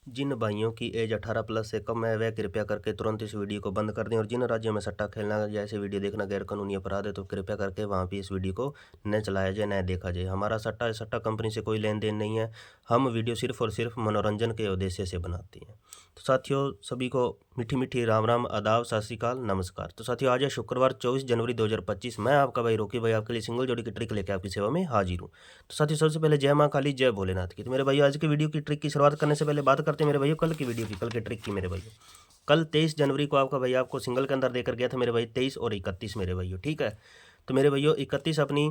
जिन भाइयों की as 18 plus से कम है वह कृपया करके तुरंत इस वीडियो को बंद कर दें और जिन राज्यों में सट्टा खेलना या ऐसे वीडियो देखना गैरकानूनी अपराध है तो कृपया करके वहाँ भी इस वीडियो को न चलाया जाए न देखा जाए। हमारा सट्टा कंपनी से कोई लेन देन नहीं है। हम वीडियो सिर्फ और सिर्फ मनोरंजन के उद्देश्य से बनाते हैं। तो साथियों सभी को मीठी मीठी राम राम, आदाब, सत श्री अकाल, नमस्कार। तो साथियों आज है शुक्रवार 24 जनवरी 2025। मैं आपका भाई रोकी भाई आपके लिए सिंगल जोड़ी की ट्रिक लेकर आपकी सेवा में हाजिर हूँ। तो साथियों सबसे पहले जय माँ काली, जय भोलेनाथ की। तो मेरे भाई आज की वीडियो की ट्रिक की शुरुआत करने से पहले बात करते हैं मेरे भाई कल की वीडियो की, कल की ट्रिक की। मेरे भाई कल 23 जनवरी को आपका भाई आपको सिंगल के अंदर देकर गया था मेरे भाई 23 और 31 मेरे भाइयों, ठीक है। तो मेरे भाइयों 31 अपनी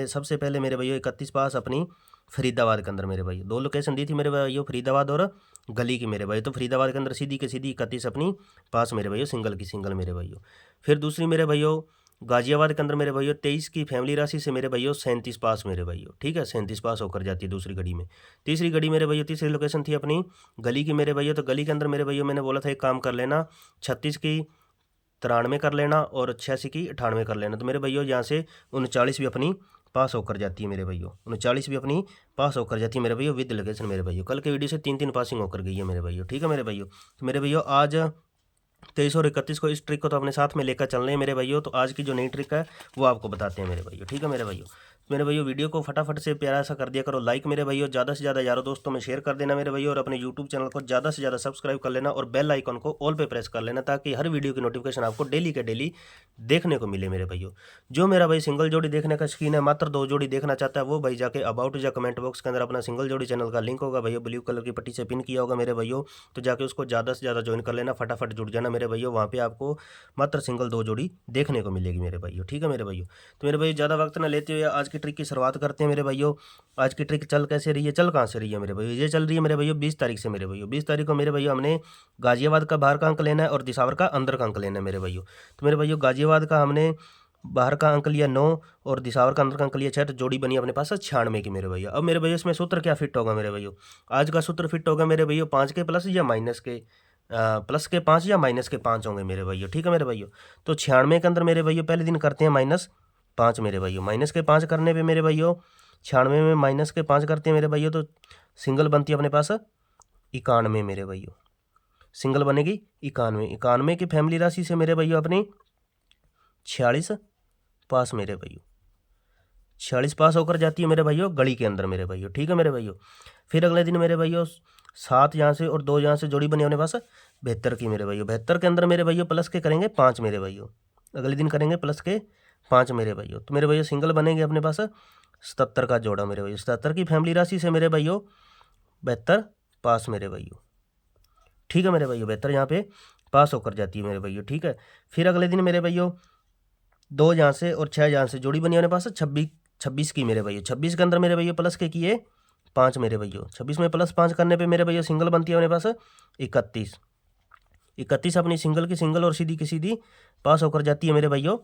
सबसे पहले मेरे भाइयों 31 पास अपनी फरीदाबाद के अंदर मेरे भाई दो लोकेशन दी थी मेरे भाइयों, फरीदाबाद और गली की मेरे भाई। तो फरीदाबाद के अंदर सीधी के सीधी 31 अपनी पास मेरे भाइयों, सिंगल की सिंगल मेरे भाइयों। फिर दूसरी मेरे भाइयों गाजियाबाद के अंदर मेरे भाइयों 23 की फैमिली राशि से मेरे भाइयों 37 पास मेरे भाइयों, ठीक है। 37 पास होकर जाती है दूसरी घड़ी में। तीसरी घड़ी मेरे भाइयों तीसरी लोकेशन थी अपनी गली की मेरे भाइयों। तो गली के अंदर मेरे भाइयों मैंने बोला था एक काम कर लेना, 36 की 93 कर लेना और 86 की 98 कर लेना। तो मेरे भाइयों यहाँ से 39 भी अपनी पास होकर जाती है मेरे भाइयों, 39 भी अपनी पास होकर जाती है मेरे भाइयों विद लोकेशन मेरे भाइयों। कल के वीडियो से 3 पासिंग होकर गई है मेरे भाइयों, ठीक है मेरे भाइयों। तो मेरे भाइयों आज 23 और 31 को इस ट्रिक को तो अपने साथ में लेकर चल रहे हैं मेरे भाइयों। तो आज की जो नई ट्रिक है वो आपको बताते हैं मेरे भाइयों, ठीक है मेरे भाइयों। मेरे भाइयों वीडियो को फटाफट से प्यारा सा कर दिया करो लाइक मेरे भाइयों, ज़्यादा से ज़्यादा यारों दोस्तों में शेयर कर देना मेरे भाइयों और अपने यूट्यूब चैनल को ज़्यादा से ज़्यादा सब्सक्राइब कर लेना और बेल आइकन को ऑल पे प्रेस कर लेना ताकि हर वीडियो की नोटिफिकेशन आपको डेली के डेली देखने को मिले मेरे भाइयों। जो मेरा भाई सिंगल जोड़ी देखने का शौकीन है, मात्र 2 जोड़ी देखना चाहता है, वो भाई जाके अबाउट या कमेंट बॉक्स के अंदर अपना सिंगल जोड़ी चैनल का लिंक होगा भैया, ब्लू कलर की पट्टी से पिन किया होगा मेरे भाइयों। तो जाके उसको ज़्यादा से ज़्यादा ज्वाइन कर लेना, फटाफट जुड़ जाना मेरे भाइयों। वहाँ पे आपको मात्र सिंगल 2 जोड़ी देखने को मिलेगी मेरे भाइयों, ठीक है मेरे भाइयों। तो मेरे भाई ज़्यादा वक्त ना लेते हुए आज की ट्रिक की शुरुआत करते हैं मेरे भाइयों। आज की ट्रिक चल कैसे रही है, चल कहाँ से रही है मेरे भाइयों? ये चल रही है मेरे भाइयों 20 तारीख से मेरे भाइयों। 20 तारीख को मेरे भाइयों हमने गाजियाबाद का बाहर का अंक लेना है और दिसावर का अंदर का अंक लेना है मेरे भाइयों। तो मेरे भाइयों गाजियाबाद का हमने बाहर का अंक लिया 9 और दिसावर का अंदर का अंक लिया 6, तो जोड़ी बनी अपने पास 96 की मेरे भैया। अब मेरे भैया इसमें सूत्र क्या फिट होगा मेरे भैया? आज का सूत्र फिट होगा मेरे भैया 5 के प्लस या माइनस के प्लस के 5 या माइनस के 5 होंगे मेरे भैया, ठीक है मेरे भैया। तो 96 के अंदर मेरे भैया पहले दिन करते हैं -5 मेरे भैया। माइनस के 5 करने पे मेरे भैया 96 में माइनस के 5 करते हैं मेरे भैया, तो सिंगल बनती है अपने पास 91 मेरे भैया। सिंगल बनेगी 91। 91 की फैमिली राशि से मेरे भैया अपनी 46 पास मेरे भाइयों, 46 पास होकर जाती है मेरे भाइयों गली के अंदर मेरे भाइयों, ठीक है मेरे भाइयों। फिर अगले दिन मेरे भाइयों 7 यहाँ से और 2 यहाँ से जोड़ी बनी अपने पास 72 की मेरे भाइयों। 72 के अंदर मेरे भाइयों प्लस के करेंगे 5 मेरे भाइयों, अगले दिन करेंगे प्लस के 5 मेरे भाइयों। तो मेरे भाइयों सिंगल बनेंगे अपने पास 77 का जोड़ा मेरे भाइयों। 77 की फैमिली राशि से मेरे भाइयों 72 पास मेरे भाइयों, ठीक है मेरे भाइयों। 72 यहाँ पे पास होकर जाती है मेरे भाइयों, ठीक है। फिर अगले दिन मेरे भाइयों 2 यहाँ से और 6 यहाँ से जोड़ी बनी अपने पास 26 की मेरे भैया। 26 के अंदर मेरे भैया प्लस के किए 5 मेरे भैया। 26 में प्लस 5 करने पे मेरे भैया सिंगल बनती है अपने पास 31। 31 अपनी सिंगल की सिंगल और सीधी की सीधी पास होकर जाती है मेरे भैया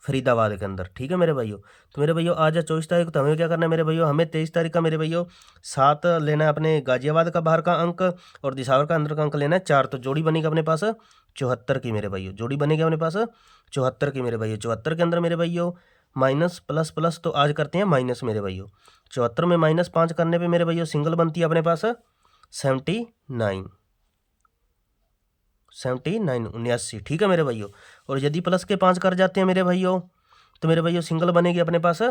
फरीदाबाद के अंदर, ठीक है मेरे भाइयों। तो मेरे भाइयों आज है 24 तारीख, तो हमें क्या करना है मेरे भाइयों? हमें 23 तारीख का मेरे भाइयों 7 लेना है अपने गाजियाबाद का बाहर का अंक और दिसावर का अंदर का अंक लेना है 4। तो जोड़ी बनेगी अपने पास 74 की मेरे भाइयों, जोड़ी बनेगी अपने पास 74 की मेरे भाइयों। 74 के अंदर मेरे भाइयों माइनस प्लस प्लस, तो आज करते हैं माइनस मेरे भाइयों। 74 में -5 करने पर मेरे भाइयों सिंगल बनती है अपने पास 79, 79 ठीक है मेरे भाइयों। और यदि प्लस के 5 कर जाते हैं मेरे भाइयों तो मेरे भाइयों सिंगल बनेगी अपने पास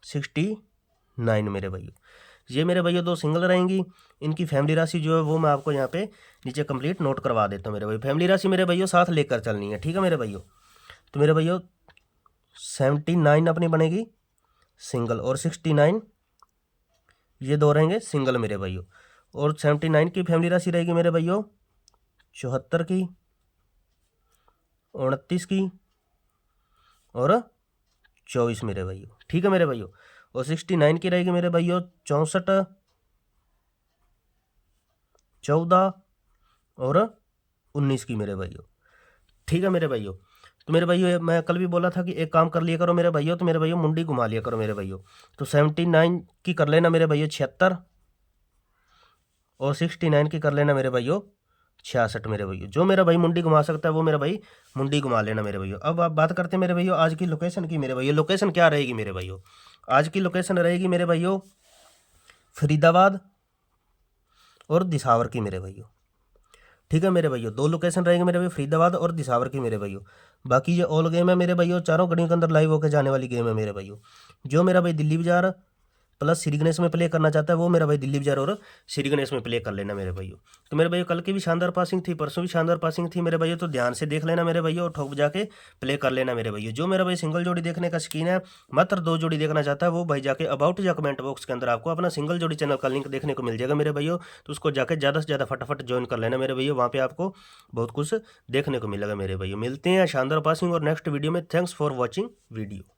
69 मेरे भाइयों। ये मेरे भाइयों 2 सिंगल रहेंगी। इनकी फैमिली राशि जो है वो मैं आपको यहाँ पे नीचे कंप्लीट नोट करवा देता हूँ मेरे भाई। फैमिली राशि मेरे भाइयों साथ लेकर चलनी है, ठीक है मेरे भाइयों। तो मेरे भाइयों 79 अपनी बनेगी सिंगल और 69 ये 2 रहेंगे सिंगल मेरे भाइयों। और 79 की फैमिली राशि रहेगी मेरे भाइयों 74 की, 29 की और 24 मेरे भाइयों, ठीक है मेरे भाइयों। और 69 की रहेगी मेरे भाइयों 64, 14 और 19 की मेरे भाइयों, ठीक है मेरे भाइयों। तो मेरे भाइयों मैं कल भी बोला था कि एक काम कर लिया करो मेरे भाइयों, तो मेरे भाइयों मुंडी घुमा लिया करो मेरे भाइयों। तो 79 की कर लेना मेरे भाइयों 76 और 69 की कर लेना मेरे भाइयों 66 मेरे भैया। जो मेरा भाई मुंडी घुमा सकता है वो मेरा भाई मुंडी घुमा लेना मेरे भैया। अब आप बात करते हैं मेरे भैया आज की लोकेशन की मेरे भैया। लोकेशन क्या रहेगी मेरे भाइयों? आज की लोकेशन रहेगी मेरे भाइयों फरीदाबाद और दिसावर की मेरे भाइयों। ठीक है मेरे भाइयों, 2 लोकेशन रहेंगे मेरे भाई, फरीदाबाद और दिसावर की मेरे भाइयों। बाकी ये ऑल गेम है मेरे भाइयों, चारों घड़ियों के अंदर लाइव होकर जाने वाली गेम है मेरे भाइयों। जो मेरा भाई दिल्ली बाजार प्लस श्री गणेश में प्ले करना चाहता है वो मेरा भाई दिल्ली बाजार और श्री गणेश में प्ले कर लेना मेरे भाइयों। तो मेरे भाइयों कल की भी शानदार पासिंग थी, परसों भी शानदार पासिंग थी मेरे भाइयों, तो ध्यान से देख लेना मेरे भाइयों और ठोक बजा के प्ले कर लेना मेरे भाइयों। जो मेरा भाई सिंगल जोड़ी देखने का शौकीन है, मात्र 2 जोड़ी देखना चाहता है, वो भाई जाके अबाउट या कमेंट बॉक्स के अंदर आपको अपना सिंगल जोड़ी चैनल का लिंक देखने को मिल जाएगा मेरे भाइयों। तो उसको जाके ज़्यादा से ज़्यादा फटाफट ज्वाइन कर लेना मेरे भैया, वहाँ पे आपको बहुत कुछ देखने को मिलेगा मेरे भैया। मिलते हैं शानदार पासिंग और नेक्स्ट वीडियो में। Thanks for watching video.